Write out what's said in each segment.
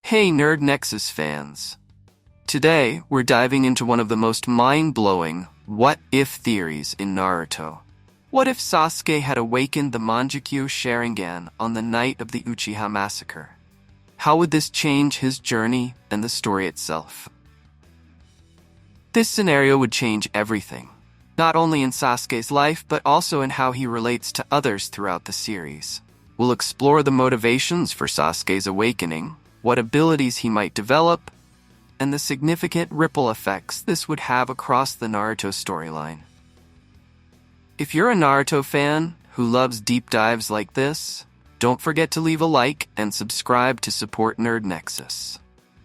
Hey Nerd Nexus fans! Today, we're diving into one of the most mind-blowing what-if theories in Naruto. What if Sasuke had awakened the Mangekyou Sharingan on the night of the Uchiha Massacre? How would this change his journey and the story itself? This scenario would change everything, not only in Sasuke's life but also in how he relates to others throughout the series. We'll explore the motivations for Sasuke's awakening, what abilities he might develop, and the significant ripple effects this would have across the Naruto storyline. If you're a Naruto fan who loves deep dives like this, don't forget to leave a like and subscribe to support Nerd Nexus.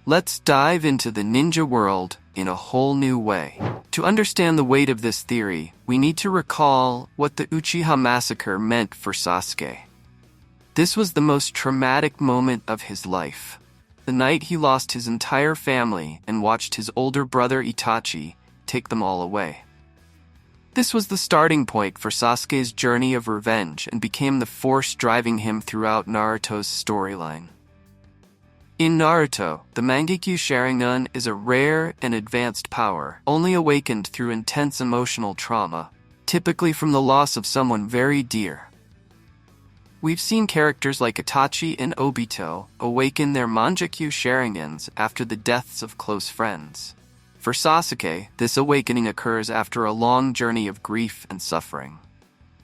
Let's dive into the ninja world in a whole new way. To understand the weight of this theory, we need to recall what the Uchiha Massacre meant for Sasuke. This was the most traumatic moment of his life. The night he lost his entire family and watched his older brother Itachi take them all away. This was the starting point for Sasuke's journey of revenge and became the force driving him throughout Naruto's storyline. In Naruto, the Mangekyou Sharingan is a rare and advanced power, only awakened through intense emotional trauma, typically from the loss of someone very dear. We've seen characters like Itachi and Obito awaken their Mangekyou Sharingans after the deaths of close friends. For Sasuke, this awakening occurs after a long journey of grief and suffering.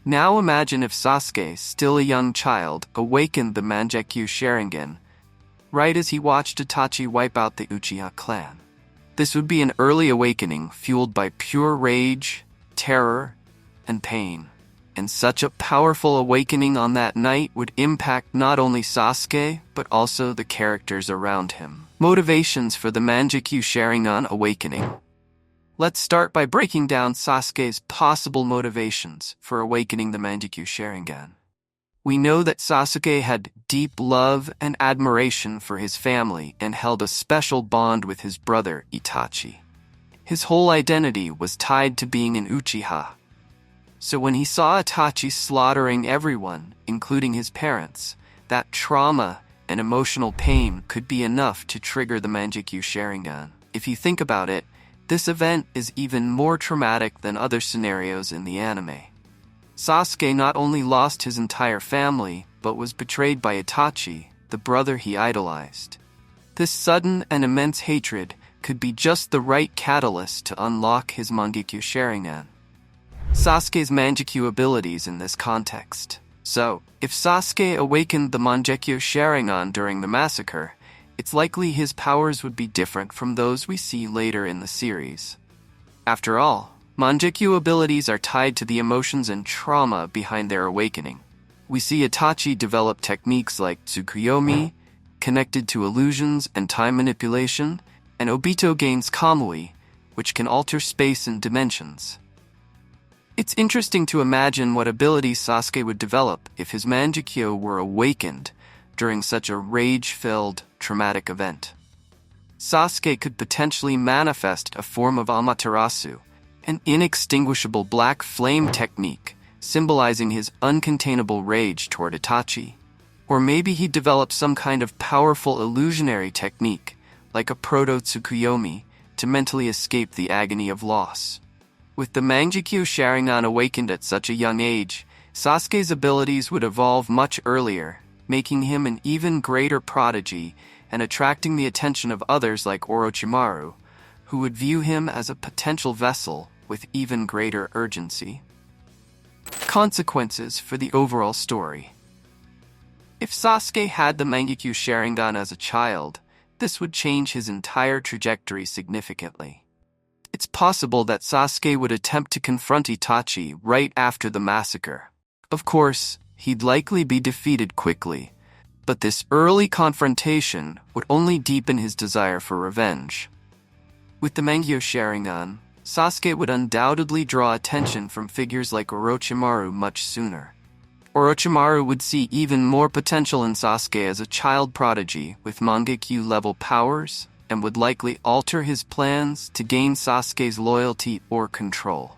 Now imagine if Sasuke, still a young child, awakened the Mangekyou Sharingan, right as he watched Itachi wipe out the Uchiha clan. This would be an early awakening fueled by pure rage, terror, and pain. And such a powerful awakening on that night would impact not only Sasuke, but also the characters around him. Motivations for the Mangekyou Sharingan awakening. Let's start by breaking down Sasuke's possible motivations for awakening the Mangekyou Sharingan. We know that Sasuke had deep love and admiration for his family and held a special bond with his brother Itachi. His whole identity was tied to being an Uchiha. So when he saw Itachi slaughtering everyone, including his parents, that trauma and emotional pain could be enough to trigger the Mangekyou Sharingan. If you think about it, this event is even more traumatic than other scenarios in the anime. Sasuke not only lost his entire family, but was betrayed by Itachi, the brother he idolized. This sudden and immense hatred could be just the right catalyst to unlock his Mangekyou Sharingan. Sasuke's Mangekyou abilities in this context. So, if Sasuke awakened the Mangekyou Sharingan during the massacre, it's likely his powers would be different from those we see later in the series. After all, Mangekyou abilities are tied to the emotions and trauma behind their awakening. We see Itachi develop techniques like Tsukuyomi, connected to illusions and time manipulation, and Obito gains Kamui, which can alter space and dimensions. It's interesting to imagine what abilities Sasuke would develop if his Mangekyou were awakened during such a rage-filled, traumatic event. Sasuke could potentially manifest a form of Amaterasu, an inextinguishable black flame technique symbolizing his uncontainable rage toward Itachi. Or maybe he'd develop some kind of powerful illusionary technique, like a proto-Tsukuyomi, to mentally escape the agony of loss. With the Mangekyou Sharingan awakened at such a young age, Sasuke's abilities would evolve much earlier, making him an even greater prodigy and attracting the attention of others like Orochimaru, who would view him as a potential vessel with even greater urgency. Consequences for the overall story. If Sasuke had the Mangekyou Sharingan as a child, this would change his entire trajectory significantly. It's possible that Sasuke would attempt to confront Itachi right after the massacre. Of course, he'd likely be defeated quickly, but this early confrontation would only deepen his desire for revenge. With the Mangekyou Sharingan, Sasuke would undoubtedly draw attention from figures like Orochimaru much sooner. Orochimaru would see even more potential in Sasuke as a child prodigy with Mangekyou-level powers, and would likely alter his plans to gain Sasuke's loyalty or control.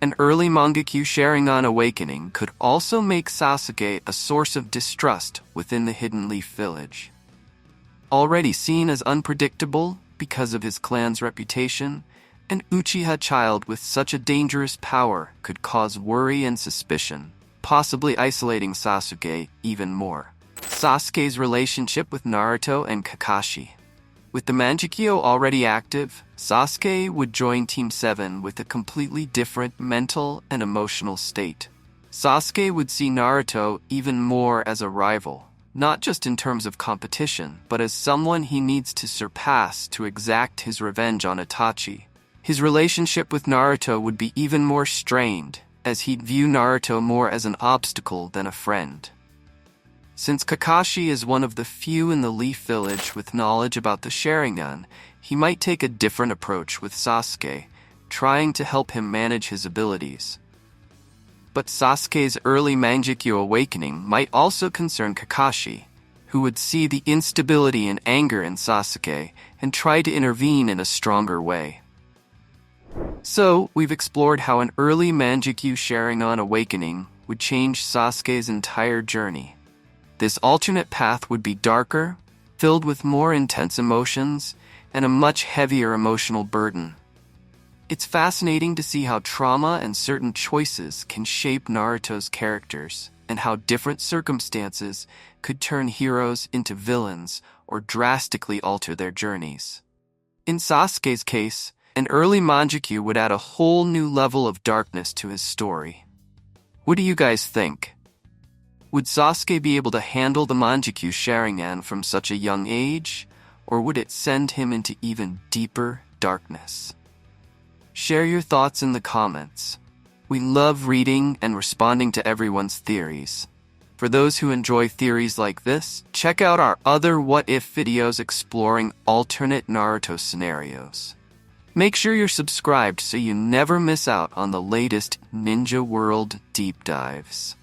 An early Mangekyou Sharingan awakening could also make Sasuke a source of distrust within the Hidden Leaf Village. already seen as unpredictable because of his clan's reputation, an Uchiha child with such a dangerous power could cause worry and suspicion, possibly isolating Sasuke even more. Sasuke's relationship with Naruto and Kakashi. With the Mangekyou already active, Sasuke would join Team 7 with a completely different mental and emotional state. Sasuke would see Naruto even more as a rival, not just in terms of competition, but as someone he needs to surpass to exact his revenge on Itachi. His relationship with Naruto would be even more strained, as he'd view Naruto more as an obstacle than a friend. Since Kakashi is one of the few in the Leaf Village with knowledge about the Sharingan, he might take a different approach with Sasuke, trying to help him manage his abilities. But Sasuke's early Mangekyou awakening might also concern Kakashi, who would see the instability and anger in Sasuke and try to intervene in a stronger way. So, we've explored how an early Mangekyou Sharingan awakening would change Sasuke's entire journey. This alternate path would be darker, filled with more intense emotions, and a much heavier emotional burden. It's fascinating to see how trauma and certain choices can shape Naruto's characters, and how different circumstances could turn heroes into villains or drastically alter their journeys. In Sasuke's case, an early Mangekyou would add a whole new level of darkness to his story. What do you guys think? Would Sasuke be able to handle the Mangekyou Sharingan from such a young age, or would it send him into even deeper darkness? Share your thoughts in the comments. We love reading and responding to everyone's theories. For those who enjoy theories like this, check out our other What If videos exploring alternate Naruto scenarios. Make sure you're subscribed so you never miss out on the latest Ninja World deep dives.